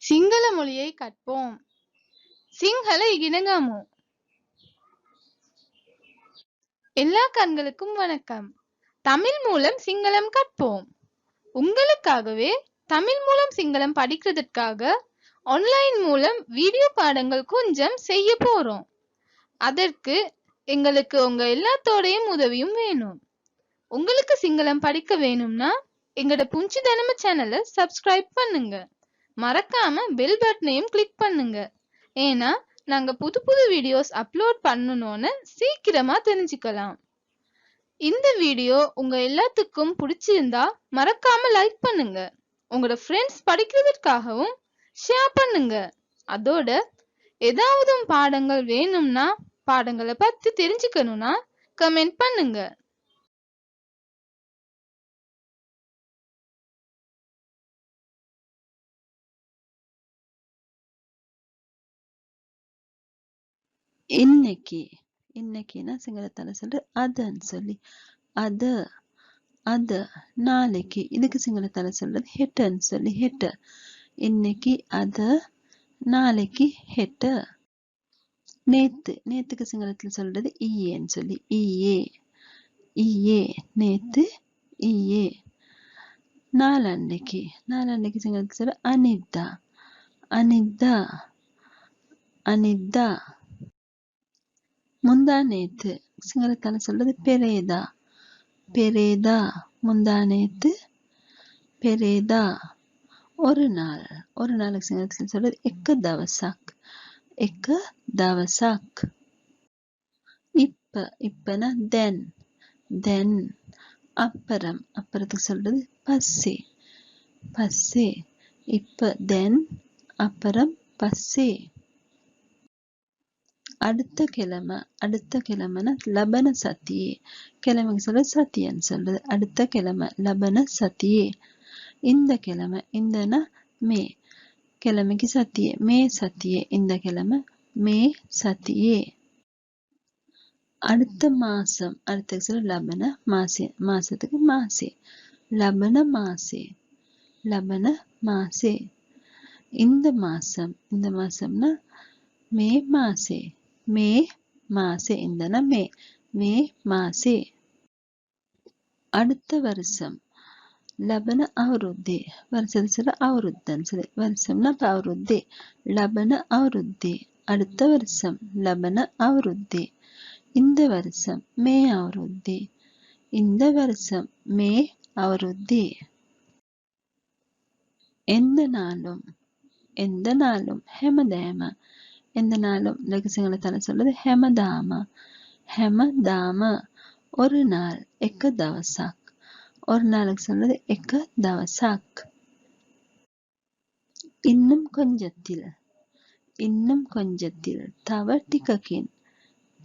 சிங்கள மொழியை கற்போம். சிங்கள இகினகாமு. எல்லா கண்களுக்கும் வணக்கம். தமிழ் மூலம் சிங்களம் கற்போம். உங்களுக்காகவே தமிழ் மூலம் சிங்களம் படிக்கிறதுக்காக ஆன்லைன் மூலம் வீடியோ பாடங்கள் கொஞ்சம் செய்ய போறோம். அதற்கு எங்களுக்கு உங்க எல்லாத்தோடையும் உதவியும் வேணும். உங்களுக்கு சிங்களம் படிக்க வேணும்னா எங்கட புஞ்சி தனம சேனலை சப்ஸ்கிரைப் பண்ணுங்க. மறக்காம பெல் பட்டனையும் கிளிக் பண்ணுங்க. ஏன்னா நாங்க புது புது வீடியோஸ் அப்லோட் பண்ணணும்னு சீக்கிரமா தெரிஞ்சுக்கலாம். இந்த வீடியோ உங்க எல்லாத்துக்கும் பிடிச்சிருந்தா மறக்காம லைக் பண்ணுங்க. உங்களோட ஃப்ரெண்ட்ஸ் படிக்கிறதுக்காகவும் ஷேர் பண்ணுங்க. அதோட ஏதாவது பாடங்கள் வேணும்னா பாடங்களை பத்தி தெரிஞ்சுக்கணும்னா கமெண்ட் பண்ணுங்க. இன்னைக்கு இன்னைக்குன்னா சிங்களத்தால சொல்ற அதன்னு சொல்லி அத அத. நாளைக்கு இதுக்கு சிங்களத்தால சொல்றது ஹெட்டன்னு சொல்லி ஹெட்ட. இன்னைக்கு அத, நாளைக்கு ஹெட்ட. நேத்துக்கு சிங்களத்துல சொல்றது ஈயேன்னு சொல்லி ஈயே ஈயே நேத்து ஈயே. நாளன்னைக்கு சிங்களத்துல சொல்ற அனிதா அனிதா அனிதா. முந்தா நேத்து சிங்களத்தால சொல்றது பெரேதா பெரேதா. முந்தா நேத்து பெரேதா. ஒரு நாளுக்கு சிங்களத்துல சொல்றது எக்க தவசாக் எக்க தவசாக். இப்பனா தென். அப்புறத்துக்கு சொல்றது பஸ்ஸே பஸ்ஸே. இப்ப தென் அப்புறம் பஸ்ஸே. அடுத்த கிழமைனா லபன சத்தியே. கிழமைக்கு சொல்றது சத்தியன்னு சொல்றது. அடுத்த கிழமை லபன சத்தியே. இந்த கிழமை, இந்தனா மே. கிழமைக்கு சத்தியே மே சத்தியே. இந்த கிழமை மே சத்தியே. அடுத்த மாசம் அடுத்த சொல்ல லபன மாசே. மாசத்துக்கு மாசே லபன மாசே லபன மாசே. இந்த மாசம்னா மே மாசே மே மாசே. இந்தனா மே மாசே. அடுத்த வருஷம் லபன அவருத்தே. வருஷத்து சொல்ல அவருத்தன்னு சொல்லி. வருஷம்னா அவருத்தே லபன அவருத்தே. அடுத்த வருஷம் லபன அவருத்தே. இந்த வருஷம் மே அவருத்தே. இந்த வருஷம் மே அவருத்தே. எந்த நாளும் ஹெமதேம. எந்த நாளும் சிங்களத்தால சொல்றது ஹெமதாம. ஒரு நாள் எக்க தவசாக். ஒரு நாளுக்கு சொல்றது எக்க தவசாக். இன்னும் கொஞ்சத்தில்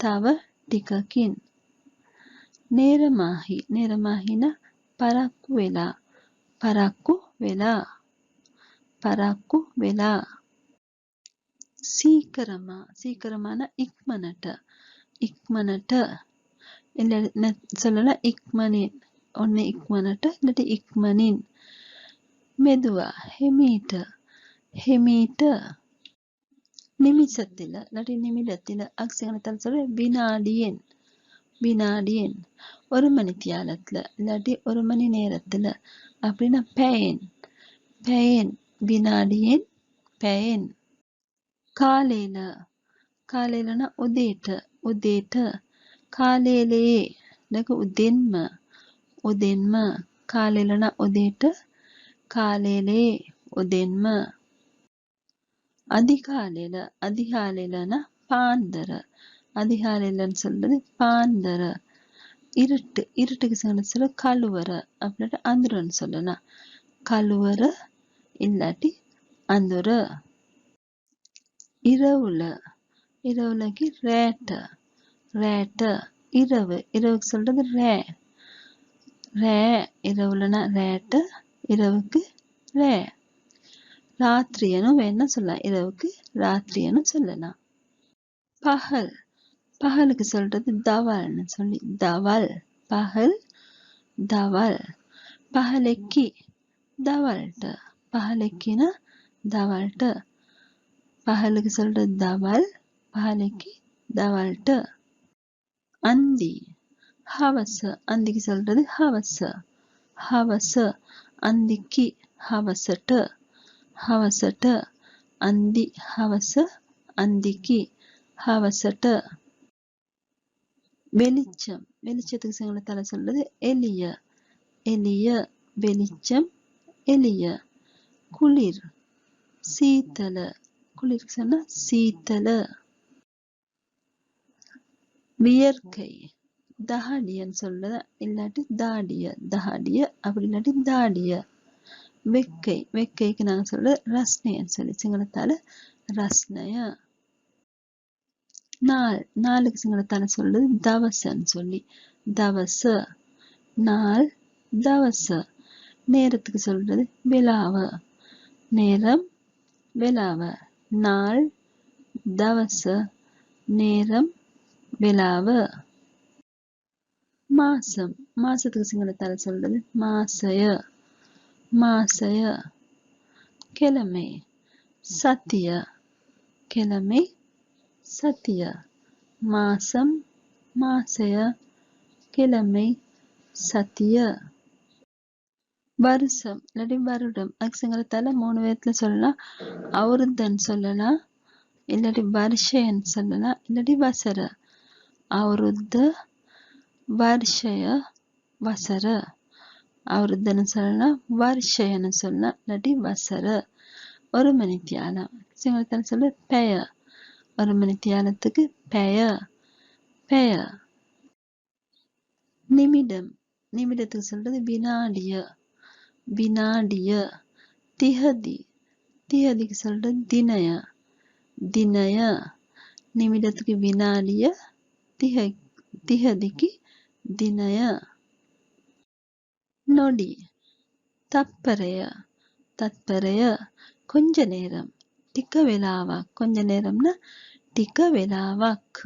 தவ டிககின். நேரமாகினா பராக்கு வெலா. சீக்கிரமான இக்மனட்ட. இல்ல சொல்லலாம் இக்மனின். ஒன்னு இக்மனட்ட இல்லாட்டி இக்மனின். மெதுவா ஹெமீட்ட. நிமிஷத்துல இல்லாட்டி நிமிடத்துல சிங்களத்தால சொல்ற வினாடியன். ஒரு மணித்தியாலத்துல இல்லாட்டி ஒரு மணி நேரத்துல அப்படின்னா பேயன் வினாடியன் பேயன். காலையிலனா உதேட்ட. காலையிலேயே உதென்ம. காலையிலனா உதேட்ட. காலையிலே உதென்ம. அதிகாலையிலனா பாந்தர. அதிகாலையிலன்னு சொல்றது பாந்தர. இருட்டுக்கு சொல்ல கழுவற அப்படின்ட்டு அந்துரன்னு சொல்லலாம். கழுவற இல்லாட்டி அந்துர. இரவுலக்கு ரேட்ட. இரவுக்கு சொல்றது ரே. இரவுலனா ரேட்ட. இரவுக்கு ரே. ராத்திரியனும் வேணா சொல்லலாம். இரவுக்கு ராத்திரியனும் சொல்லலாம். பகலுக்கு சொல்றது தவல்னு சொல்லி தவல். பகலைக்கு தவல்ட. பகலைக்குனா දවල්ට. பகலுக்கு சொல்றது தவல், பகலுக்கு தவல்ට. அந்தி ஹவச, அந்திக்கு சொல்றது ஹவச, ஹவச. அந்திக்கு ஹவசට, ஹவசට. அந்தி ஹவச, அந்திக்கு ஹவசට. வெளிச்சம், வெளிச்சத்துக்கு சிங்களத்தால சொல்றது எலிய, எலிய. வெளிச்சம், எலிய. குளிர் சீத்தல, குளிருக்கு சொன்னா சீத்தல. வியர்க்கை தஹாடியன்னு சொல்றத, இல்லாட்டி தாடிய, தஹாடிய அப்படி இல்லாட்டி தாடிய. வெக்கை, வெக்கைக்கு நாங்க சொல்றது ரஸ்னயன்னு சொல்லி சிங்களத்தால ரஸ்னய. நாள், நாளுக்கு சிங்களத்தால சொல்றது தவசன்னு சொல்லி தவச. நாள் தவச. நேரத்துக்கு சொல்றது வெலாவ, நேரம் வெலாவ. நாள் தவச, நேரம் வெலாவ. மாசம், மாசத்துக்கு சிங்களத்தால சொல்றது மாசய, மாசய. கிழமை சத்திய, கிழமை சத்திய. மாசம் மாசய, கிழமை சத்திய. வருஷம் இல்லாட்டி வருடம், அதுக்கு சிங்களத்தால 3 விதத்துல சொல்லலாம். அவருத்தன்னு சொல்லலாம், இல்லாட்டி வருஷன்னு சொல்லலாம், இல்லாட்டி வசர. அவருத்த, வருஷய, வசர. அவருத்தன்னு சொல்லலாம், வருஷயன்னு சொல்லலாம், இல்லாட்டி வசர. ஒரு மணித்தியாலம் சிங்களத்தால சொல்ல பெய, ஒரு மணித்தியாலத்துக்கு பெய, பெய. நிமிடம், நிமிடத்துக்கு சொல்றது வினாடிய, வினாடிய. திகதி, திகதிக்கு சொல்றது தினய, தினய. நிமிடத்துக்கு வினாடிய, திகதிக்கு தினய. நொடி தப்பரைய, தத்பரைய. கொஞ்ச நேரம் டிக்க வேலாவாக், கொஞ்ச நேரம்னா டிக்க வேலாவாக்.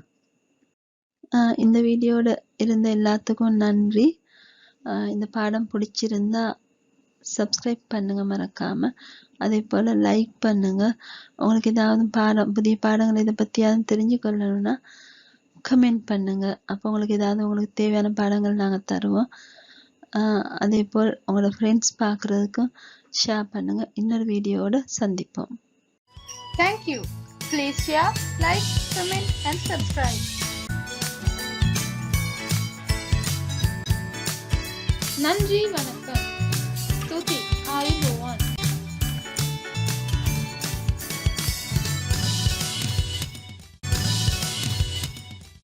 இந்த வீடியோட இருந்த எல்லாத்துக்கும் நன்றி. இந்த பாடம் பிடிச்சிருந்தா சப்ஸ்கிரைப் பண்ணுங்க மறக்காம. அதே போல லைக் பண்ணுங்க. உங்களுக்கு ஏதாவது புதிய பாடங்கள் இதை பற்றியாவது தெரிஞ்சு கொள்ளணும்னா கமெண்ட் பண்ணுங்க. அப்போ உங்களுக்கு ஏதாவது உங்களுக்கு தேவையான பாடங்கள் நாங்கள் தருவோம். அதே போல் உங்களோட ஃப்ரெண்ட்ஸ் பார்க்குறதுக்கும் ஷேர் பண்ணுங்க. இன்னொரு வீடியோவோட சந்திப்போம். Thank you. Please share, like, comment and subscribe. நன்றி, வணக்கம்.